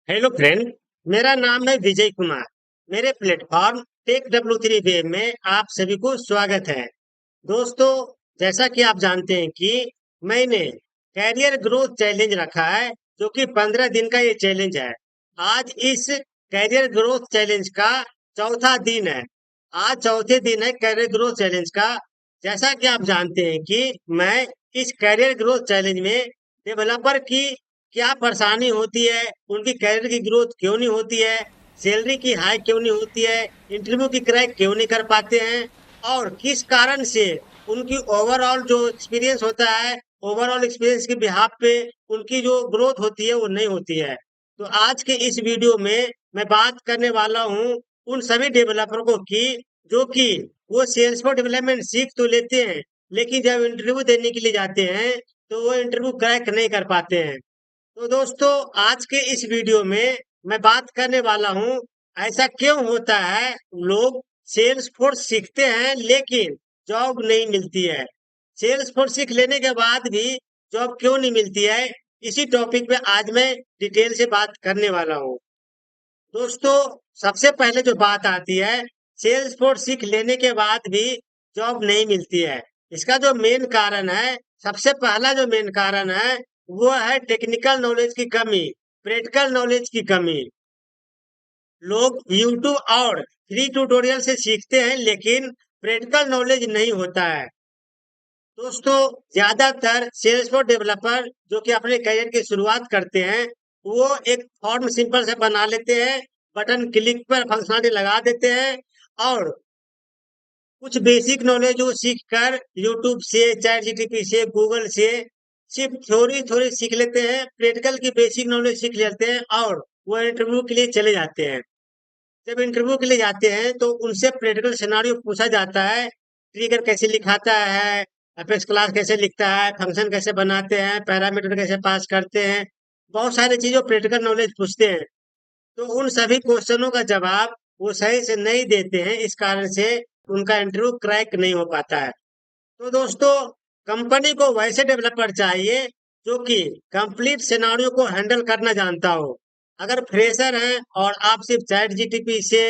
Hello friend. मेरा नाम है विजय कुमार। मेरे प्लेटफॉर्म टेक W3 वेब में आप सभी को स्वागत है। दोस्तों, जैसा कि आप जानते हैं कि मैंने कैरियर ग्रोथ चैलेंज रखा है, जो कि 15 दिन का ये चैलेंज है। आज इस कैरियर ग्रोथ चैलेंज का चौथा दिन है। आज चौथे दिन है कैरियर ग्रोथ चैलेंज का। जैसा कि आप जानते हैं कि मैं इस कैरियर ग्रोथ चैलेंज में डेवलपर की क्या परेशानी होती है, उनकी कैरियर की ग्रोथ क्यों नहीं होती है, सैलरी की हाइक क्यों नहीं होती है, इंटरव्यू की क्रैक क्यों नहीं कर पाते हैं, और किस कारण से उनकी ओवरऑल जो एक्सपीरियंस होता है, ओवरऑल एक्सपीरियंस के बिहाफ पे उनकी जो ग्रोथ होती है वो नहीं होती है। तो आज के इस वीडियो में मैं बात करने वाला हूँ उन सभी डेवलपर को की जो कि वो सेल्स फॉर डेवलपमेंट सीख तो लेते हैं, लेकिन जब इंटरव्यू देने के लिए जाते हैं तो वो इंटरव्यू क्रैक नहीं कर पाते हैं। तो दोस्तों, आज के इस वीडियो में मैं बात करने वाला हूं ऐसा क्यों होता है, लोग सेल्स फोर्स सीखते हैं लेकिन जॉब नहीं मिलती है। सेल्स फोर्स सीख लेने के बाद भी जॉब क्यों नहीं मिलती है, इसी टॉपिक पे आज मैं डिटेल से बात करने वाला हूं। दोस्तों, सबसे पहले जो बात आती है, सेल्स फोर्स सीख लेने के बाद भी जॉब नहीं मिलती है। इसका जो मेन कारण है, सबसे पहला जो मेन कारण है वो है टेक्निकल नॉलेज की कमी, प्रैक्टिकल नॉलेज की कमी। लोग यूट्यूब और फ्री ट्यूटोरियल से सीखते हैं लेकिन प्रैक्टिकल नॉलेज नहीं होता है। दोस्तों, ज्यादातर सेल्सफोर्स डेवलपर जो कि अपने करियर की शुरुआत करते हैं, वो एक फॉर्म सिंपल से बना लेते हैं, बटन क्लिक पर फंक्शनलिटी लगा देते हैं और कुछ बेसिक नॉलेज वो सीख कर यूट्यूब से, चैट जीटीपी से, गूगल से सिर्फ थ्योरी थोड़ी सीख लेते हैं, प्रैक्टिकल की बेसिक नॉलेज सीख लेते हैं और वो इंटरव्यू के लिए चले जाते हैं। जब इंटरव्यू के लिए जाते हैं तो उनसे प्रैक्टिकल सिनारियो पूछा जाता है, ट्रिगर कैसे लिखाता है, अपेक्स क्लास कैसे लिखता है, फंक्शन कैसे बनाते हैं, पैरामीटर कैसे पास करते हैं, बहुत सारी चीजों प्रैक्टिकल नॉलेज पूछते हैं। तो उन सभी क्वेश्चनों का जवाब वो सही से नहीं देते हैं, इस कारण से उनका इंटरव्यू क्रैक नहीं हो पाता है। तो दोस्तों, कंपनी को वैसे डेवलपर चाहिए जो कि कंप्लीट सिनारियो को हैंडल करना जानता हो। अगर फ्रेशर हैं और आप सिर्फ चैट जीटीपी से,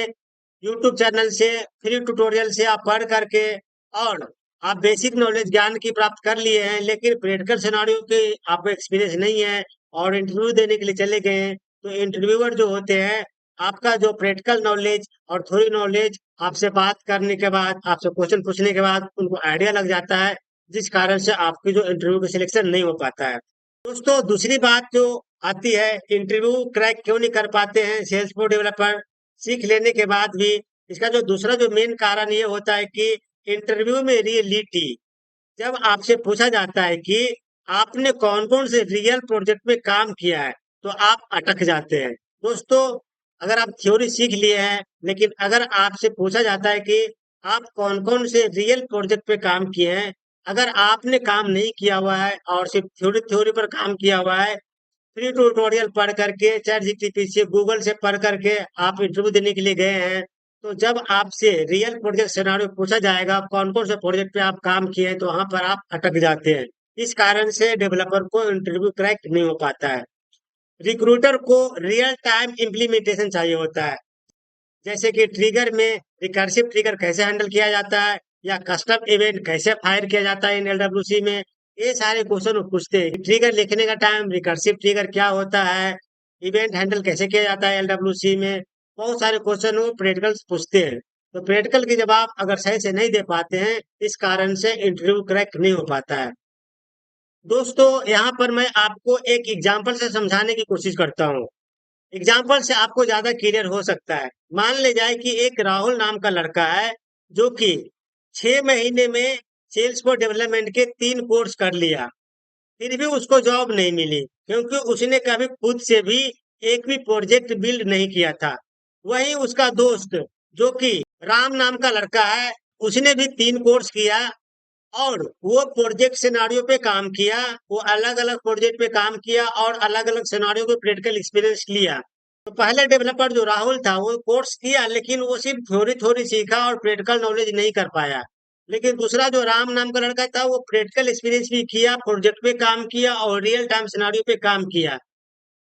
यूट्यूब चैनल से, फ्री ट्यूटोरियल से आप पढ़ करके और आप बेसिक नॉलेज ज्ञान की प्राप्त कर लिए हैं लेकिन प्रैक्टिकल सिनारियो के आपको एक्सपीरियंस नहीं है और इंटरव्यू देने के लिए चले गए हैं, तो इंटरव्यूअर जो होते हैं, आपका जो प्रैक्टिकल नॉलेज और थोड़ी नॉलेज आपसे बात करने के बाद, आपसे क्वेश्चन पूछने के बाद उनको आइडिया लग जाता है, जिस कारण से आपकी जो इंटरव्यू का सिलेक्शन नहीं हो पाता है। दोस्तों, दूसरी बात जो आती है, इंटरव्यू क्रैक क्यों नहीं कर पाते हैं सेल्स फोर्स डेवलपर सीख लेने के बाद भी। इसका जो दूसरा जो मेन कारण ये होता है कि इंटरव्यू में रियलिटी जब आपसे पूछा जाता है कि आपने कौन कौन से रियल प्रोजेक्ट में काम किया है, तो आप अटक जाते हैं। दोस्तों, अगर आप थ्योरी सीख लिए हैं लेकिन अगर आपसे पूछा जाता है कि आप कौन कौन से रियल प्रोजेक्ट पे काम किए हैं, अगर आपने काम नहीं किया हुआ है और सिर्फ थ्योरी थ्योरी पर काम किया हुआ है, फ्री ट्यूटोरियल पढ़ करके, चैट जीटीपी से, गूगल से पढ़ करके आप इंटरव्यू देने के लिए गए हैं, तो जब आपसे रियल प्रोजेक्ट सिनेरियो पूछा जाएगा कौन कौन से प्रोजेक्ट पे आप काम किए हैं, तो वहां पर आप अटक जाते हैं। इस कारण से डेवलपर को इंटरव्यू क्रैक नहीं हो पाता है। रिक्रूटर को रियल टाइम इम्प्लीमेंटेशन चाहिए होता है, जैसे कि ट्रिगर में रिकर्सिव ट्रिगर कैसे हैंडल किया जाता है या कस्टम इवेंट कैसे फायर किया जाता है इन एलडब्ल्यूसी में। ये सारे क्वेश्चन वो पूछते हैं। ट्रिगर लिखने का टाइम रिकर्सिव ट्रिगर क्या होता है, इवेंट हैंडल कैसे किया जाता है एलडब्ल्यूसी में, बहुत सारे क्वेश्चन वो प्रैक्टिकल पूछते हैं। तो प्रैक्टिकल के जवाब अगर सही से नहीं दे पाते हैं, इस कारण से इंटरव्यू क्रैक नहीं हो पाता है। दोस्तों, यहाँ पर मैं आपको एक एग्जाम्पल से समझाने की कोशिश करता हूँ। एग्जाम्पल से आपको ज्यादा क्लियर हो सकता है। मान ले जाए कि एक राहुल नाम का लड़का है जो कि 6 महीने में सेल्स फॉर डेवलपमेंट के 3 कोर्स कर लिया, फिर भी उसको जॉब नहीं मिली क्योंकि उसने कभी खुद से भी एक भी प्रोजेक्ट बिल्ड नहीं किया था। वहीं उसका दोस्त जो कि राम नाम का लड़का है, उसने भी 3 कोर्स किया और वो प्रोजेक्ट सिनारियो पे काम किया, वो अलग अलग प्रोजेक्ट पे काम किया और अलग अलग सिनारियो पे प्रैक्टिकल एक्सपीरियंस लिया। तो पहले डेवलपर जो राहुल था वो कोर्स किया लेकिन वो सिर्फ थ्योरी थ्योरी सीखा और प्रैक्टिकल नॉलेज नहीं कर पाया। लेकिन दूसरा जो राम नाम का लड़का था वो प्रैक्टिकल एक्सपीरियंस भी किया, प्रोजेक्ट पे काम किया और रियल टाइम सिनारियो पे काम किया।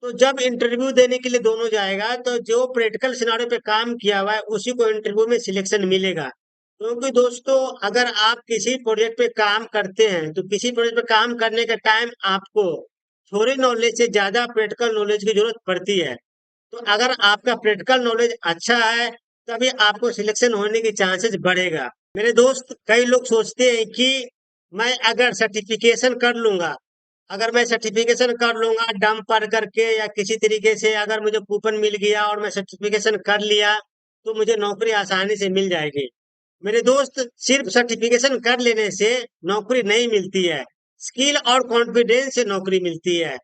तो जब इंटरव्यू देने के लिए दोनों जाएगा तो जो प्रैक्टिकल सिनारियो पे काम किया हुआ है उसी को इंटरव्यू में सिलेक्शन मिलेगा। क्योंकि दोस्तों अगर आप किसी प्रोजेक्ट पे काम करते हैं तो किसी प्रोजेक्ट पे काम करने के टाइम आपको थ्योरी नॉलेज से ज्यादा प्रैक्टिकल नॉलेज की जरूरत पड़ती है। तो अगर आपका प्रैक्टिकल नॉलेज अच्छा है तभी आपको सिलेक्शन होने की चांसेस बढ़ेगा। मेरे दोस्त कई लोग सोचते हैं कि मैं अगर सर्टिफिकेशन कर लूंगा, अगर मैं सर्टिफिकेशन कर लूंगा डंप पढ़ करके या किसी तरीके से अगर मुझे कूपन मिल गया और मैं सर्टिफिकेशन कर लिया तो मुझे नौकरी आसानी से मिल जाएगी। मेरे दोस्त सिर्फ सर्टिफिकेशन कर लेने से नौकरी नहीं मिलती है, स्किल और कॉन्फिडेंस से नौकरी मिलती है।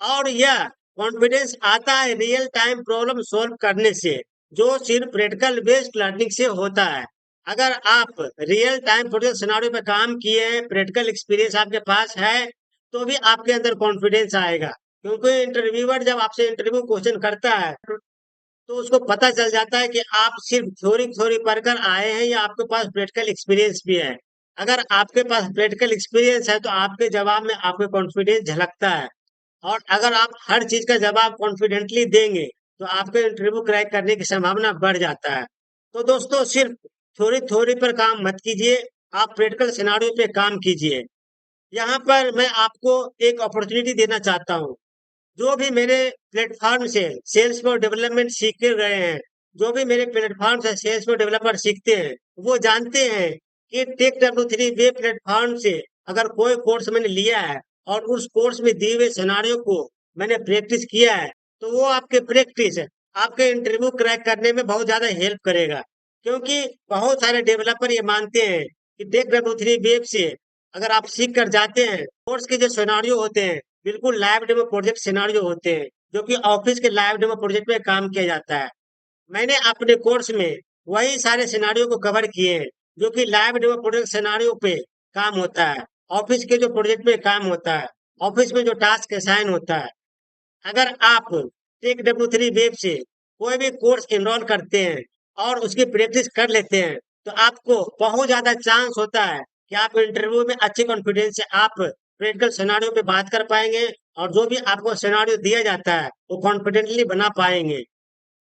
और यह कॉन्फिडेंस आता है रियल टाइम प्रॉब्लम सॉल्व करने से, जो सिर्फ प्रैक्टिकल बेस्ड लर्निंग से होता है। अगर आप रियल टाइम प्रोजेक्ट सिनारियो पे काम किए हैं, प्रैक्टिकल एक्सपीरियंस आपके पास है, तो भी आपके अंदर कॉन्फिडेंस आएगा। क्योंकि इंटरव्यूअर जब आपसे इंटरव्यू क्वेश्चन करता है तो उसको पता चल जाता है कि आप सिर्फ थ्योरी थ्योरी पढ़कर आए हैं या आपके पास प्रैक्टिकल एक्सपीरियंस भी है। अगर आपके पास प्रैक्टिकल एक्सपीरियंस है तो आपके जवाब में आपका कॉन्फिडेंस झलकता है। और अगर आप हर चीज का जवाब कॉन्फिडेंटली देंगे तो आपके इंटरव्यू क्रैक करने की संभावना बढ़ जाता है। तो दोस्तों सिर्फ थ्योरी थ्योरी पर काम मत कीजिए, आप प्रैक्टिकल सिनारियो पे काम कीजिए। यहाँ पर मैं आपको एक अपॉर्चुनिटी देना चाहता हूँ। जो भी मेरे प्लेटफॉर्म से सेल्स फॉर डेवलपमेंट सीख के गए हैं, जो भी मेरे प्लेटफॉर्म से सेल्स फॉर डेवलपर सीखते हैं, वो जानते हैं कि टेक W3 वे प्लेटफॉर्म से अगर कोई कोर्स मैंने लिया है और उस कोर्स में दिए हुए सिनारियों को मैंने प्रैक्टिस किया है, तो वो आपके प्रैक्टिस आपके इंटरव्यू क्रैक करने में बहुत ज्यादा हेल्प करेगा। क्योंकि बहुत सारे डेवलपर ये मानते हैं कि टेक W3 वेब से अगर आप सीख कर जाते हैं, कोर्स के जो सिनारियो होते हैं बिल्कुल लाइव डेमो प्रोजेक्ट सिनारियो होते हैं, जो कि ऑफिस के लाइव डेमो प्रोजेक्ट में काम किया जाता है। मैंने अपने कोर्स में वही सारे सिनारियो को कवर किए हैं, जो कि लाइव डेमो प्रोजेक्ट सिनारियो पे काम होता है, ऑफिस के जो प्रोजेक्ट में काम होता है, ऑफिस में जो टास्क असाइन होता है। अगर आप टेक W3 वेब से कोई भी कोर्स एनरोल करते हैं और उसकी प्रैक्टिस कर लेते हैं तो आपको बहुत ज्यादा चांस होता है कि आप इंटरव्यू में अच्छे कॉन्फिडेंस से आप प्रैक्टिकल सिनारियो पे बात कर पाएंगे और जो भी आपको सिनारियो दिया जाता है वो कॉन्फिडेंटली बना पाएंगे।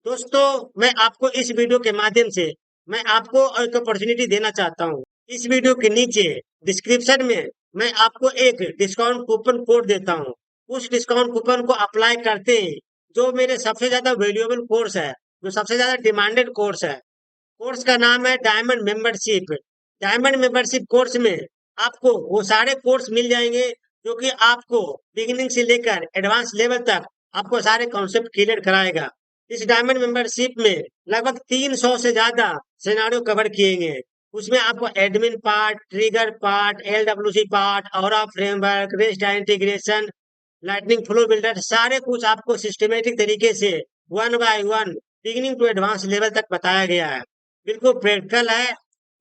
दोस्तों मैं आपको इस वीडियो के माध्यम से मैं आपको एक अपॉर्चुनिटी देना चाहता हूँ। इस वीडियो के नीचे डिस्क्रिप्शन में मैं आपको एक डिस्काउंट कूपन कोड देता हूँ। उस डिस्काउंट कूपन को अप्लाई करते ही जो मेरे सबसे ज्यादा वैल्यूएबल कोर्स है, जो सबसे ज्यादा डिमांडेड कोर्स है, कोर्स का नाम है diamond membership. Diamond membership course में आपको वो सारे कोर्स मिल जाएंगे जो कि आपको बिगिनिंग से लेकर एडवांस लेवल तक आपको सारे कॉन्सेप्ट क्लियर कराएगा। इस डायमंड मेंबरशिप में लगभग 300 से ज्यादा सिनेरियो कवर किए गए। उसमें आपको admin part, trigger part, LWC part, aura framework, rest integration, lightning flow builder, सारे कुछ आपको सिस्टमेटिक तरीके से one by one beginning to advance level तक बताया गया है। बिल्कुल प्रैक्टिकल है,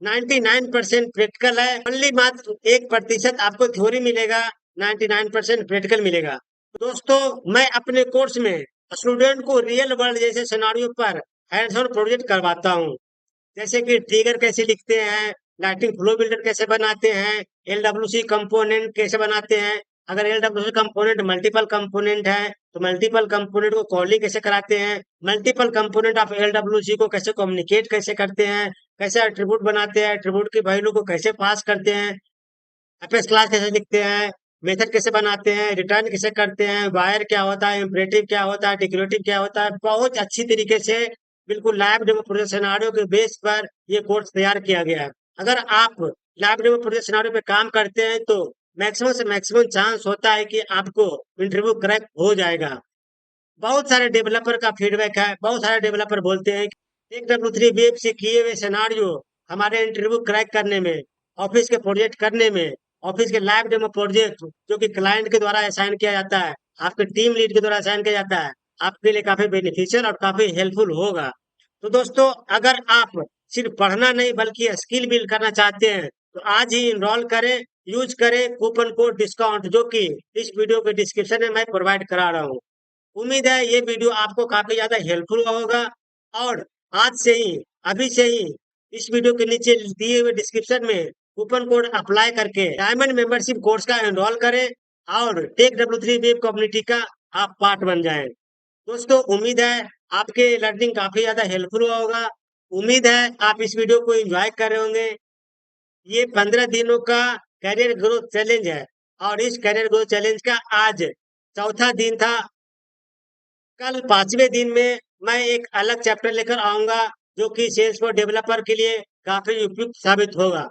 99% प्रैक्टिकल है। ओनली मात्र 1% आपको थ्योरी मिलेगा, 99% प्रैक्टिकल मिलेगा। दोस्तों मैं अपने कोर्स में स्टूडेंट को रियल वर्ल्ड जैसे सिनारियो पर हैंड्स ऑन प्रोजेक्ट करवाता हूँ। जैसे कि ट्रिगर कैसे लिखते हैं, लाइटिंग फ्लो बिल्डर कैसे बनाते हैं, LWC कंपोनेंट कैसे बनाते हैं। अगर LWC कंपोनेंट मल्टीपल कंपोनेंट है तो मल्टीपल कंपोनेंट को कॉलिंग कैसे कराते हैं, मल्टीपल कंपोनेंट ऑफ LWC को कैसे कम्युनिकेट कैसे करते हैं, कैसे एट्रीब्यूट बनाते हैं, एट्रीब्यूट की वैल्यू को कैसे पास करते हैं, एफएस क्लास कैसे लिखते हैं, मेथड कैसे बनाते हैं, रिटर्न कैसे करते हैं, वायर क्या होता है, इम्परेटिव क्या होता है, डिक्लेरेटिव क्या होता है। बहुत अच्छी तरीके से बिल्कुल लाइव डेमो प्रोजेक्ट सिनेरियो के बेस पर ये कोर्स तैयार किया गया है। अगर आप लाइव डेमो प्रोजेक्ट सिनेरियो पे काम करते हैं तो मैक्सिमम से मैक्सिमम चांस होता है कि आपको इंटरव्यू क्रैक हो जाएगा। बहुत सारे डेवलपर का फीडबैक है, बहुत सारे डेवलपर बोलते हैं कि एक W3 वेब से किए हुए सिनारियो हमारे इंटरव्यू क्रैक करने में, ऑफिस के प्रोजेक्ट करने में, ऑफिस के लाइव डेमो प्रोजेक्ट जो कि क्लाइंट के द्वारा असाइन किया जाता है, आपके टीम लीड के द्वारा असाइन किया जाता है, आपके लिए काफी बेनिफिशियल और काफी हेल्पफुल होगा। तो दोस्तों अगर आप सिर्फ पढ़ना नहीं बल्कि स्किल बिल्ड करना चाहते हैं तो आज ही इनरोल करें, यूज करें कूपन कोड डिस्काउंट जो कि इस वीडियो के डिस्क्रिप्शन में मैं प्रोवाइड करा रहा हूँ। उम्मीद है ये वीडियो आपको काफी ज्यादा हेल्पफुल होगा। और आज से ही, अभी से ही इस वीडियो के नीचे दिए हुए डिस्क्रिप्शन में कूपन कोड अप्लाई करके डायमंड मेंबरशिप कोर्स का एनरोल करें और टेक W3 वेब कम्युनिटी का आप पार्ट बन जाएं। दोस्तों उम्मीद है आपके लर्निंग काफी ज्यादा हेल्पफुल हुआ होगा। उम्मीद है आप इस वीडियो को एंजॉय कर रहे होंगे। ये 15 दिनों का करियर ग्रोथ चैलेंज है और इस करियर ग्रोथ चैलेंज का आज चौथा दिन था। कल पांचवें दिन में मैं एक अलग चैप्टर लेकर आऊंगा जो कि सेल्स फॉर डेवलपर के लिए काफी उपयुक्त साबित होगा।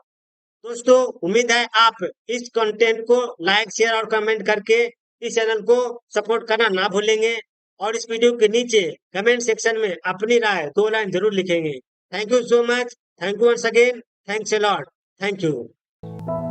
दोस्तों उम्मीद है आप इस कंटेंट को लाइक शेयर और कमेंट करके इस चैनल को सपोर्ट करना ना भूलेंगे और इस वीडियो के नीचे कमेंट सेक्शन में अपनी राय 2 लाइन जरूर लिखेंगे। Thank you so much. Thank you once again. Thanks a lot. Thank you.